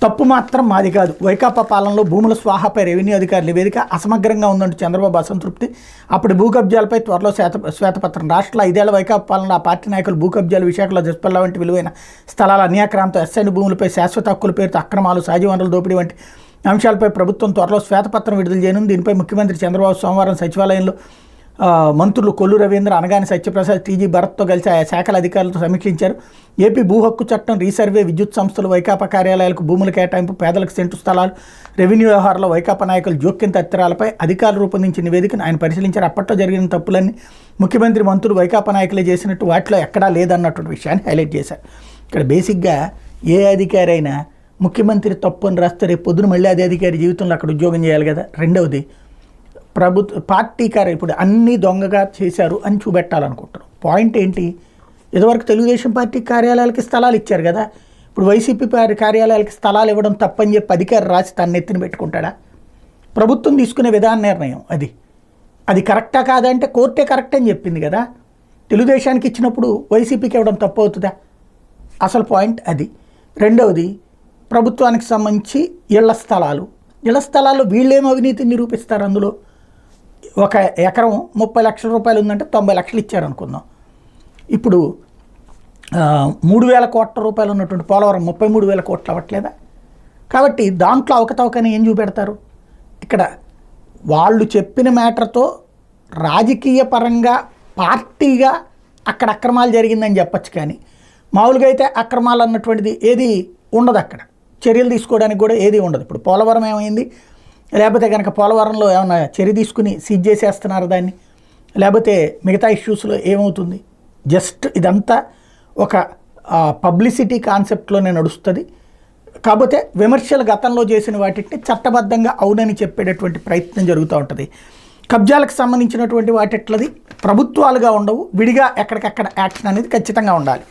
తప్పు మాత్రం మాది కాదు. వైకాపా పాలనలో భూముల స్వాహాపై రెవెన్యూ అధికారుల నివేదిక అసమగ్రంగా ఉందంటూ చంద్రబాబు అసంతృప్తి. అప్పుడు భూ కబ్జాలపై త్వరలో శ్వేతపత్రం. రాష్ట్రంలో 5 ఏళ్ల వైకాపా పాలనలో ఆ పార్టీ నాయకులు భూ కబ్జాలు, విశాఖలో జస్పల్లా వంటి విలువైన స్థలాల అన్యాక్రాంతం, ఎస్ఐని భూములపై శాశ్వత హక్కుల పేరుతో అక్రమాలు, సహజ వనరుల దోపిడీ వంటి అంశాలపై ప్రభుత్వం త్వరలో శ్వేతపత్రం విడుదల చేయనుంది. దీనిపై ముఖ్యమంత్రి చంద్రబాబు సోమవారం సచివాలయంలో మంత్రులు కొల్లు రవీంద్ర, అనగాని సత్యప్రసాద్, టీజీ భరత్తో కలిసి ఆయా శాఖల అధికారులతో సమీక్షించారు. ఏపీ భూ హక్కు చట్టం, రీసర్వే, విద్యుత్ సంస్థలు, వైకాపా కార్యాలయాలకు భూముల కేటాయింపు, పేదలకు సెంటు స్థలాలు, రెవెన్యూ వ్యవహారాల్లో వైకాపా నాయకులు జోక్యం తదితరాలపై అధికారులు రూపొందించిన నివేదికను ఆయన పరిశీలించారు. అప్పట్లో జరిగిన తప్పులన్నీ ముఖ్యమంత్రి, మంత్రులు, వైకాపా నాయకులే చేసినట్టు వాటిలో ఎక్కడా లేదన్నటువంటి విషయాన్ని హైలైట్ చేశారు. ఇక్కడ బేసిక్గా ఏ అధికారి అయినా ముఖ్యమంత్రి తప్పు అని రాస్తే రేపు పొద్దున మళ్ళీ అదే అధికారి జీవితంలో అక్కడ ఉద్యోగం చేయాలి కదా. రెండవది, పార్టీ ఇప్పుడు అన్నీ దొంగగా చేశారు అని చూపెట్టాలనుకుంటారు. పాయింట్ ఏంటి, ఇదివరకు తెలుగుదేశం పార్టీ కార్యాలయాలకి స్థలాలు ఇచ్చారు కదా, ఇప్పుడు వైసీపీ కార్యాలయాలకి స్థలాలు ఇవ్వడం తప్పని చెప్పి అధికారి రాసి తన ఎత్తిన పెట్టుకుంటాడా? ప్రభుత్వం తీసుకునే విధాన నిర్ణయం అది కరెక్టా కాదంటే కోర్టే కరెక్ట్ అని చెప్పింది కదా. తెలుగుదేశానికి ఇచ్చినప్పుడు వైసీపీకి ఇవ్వడం తప్పు అవుతుందా? అసలు పాయింట్ అది. రెండవది, ప్రభుత్వానికి సంబంధించి ఇళ్ల స్థలాల్లో వీళ్ళేమో అవినీతిని నిరూపిస్తారు. అందులో ఒక ఎకరం 30 లక్షల రూపాయలు ఉందంటే 90 లక్షలు ఇచ్చారనుకుందాం. ఇప్పుడు 3,000 కోట్ల రూపాయలు ఉన్నటువంటి పోలవరం 33,000 కోట్లు అవ్వట్లేదా? కాబట్టి దాంట్లో అవకతవకని ఏం చూపెడతారు? ఇక్కడ వాళ్ళు చెప్పిన మ్యాటర్తో రాజకీయ పరంగా పార్టీగా అక్కడ అక్రమాలు జరిగిందని చెప్పచ్చు, కానీ మామూలుగా అయితే అక్రమాలు అన్నటువంటిది ఏది ఉండదు. అక్కడ చర్యలు తీసుకోవడానికి కూడా ఏది ఉండదు. ఇప్పుడు పోలవరం ఏమైంది? లేకపోతే కనుక పోలవరంలో ఏమైనా చర్య తీసుకుని సీజ్ చేసేస్తున్నారు దాన్ని, లేకపోతే మిగతా ఇష్యూస్లో ఏమవుతుంది? జస్ట్ ఇదంతా ఒక పబ్లిసిటీ కాన్సెప్ట్లోనే నడుస్తుంది. కాకపోతే విమర్శలు గతంలో చేసిన వాటిని చట్టబద్ధంగా అవునని చెప్పేటటువంటి ప్రయత్నం జరుగుతూ ఉంటుంది. కబ్జాలకు సంబంధించినటువంటి వాటిట్లది ప్రభుత్వాలుగా ఉండవు, విడిగా ఎక్కడికక్కడ యాక్షన్ అనేది ఖచ్చితంగా ఉండాలి.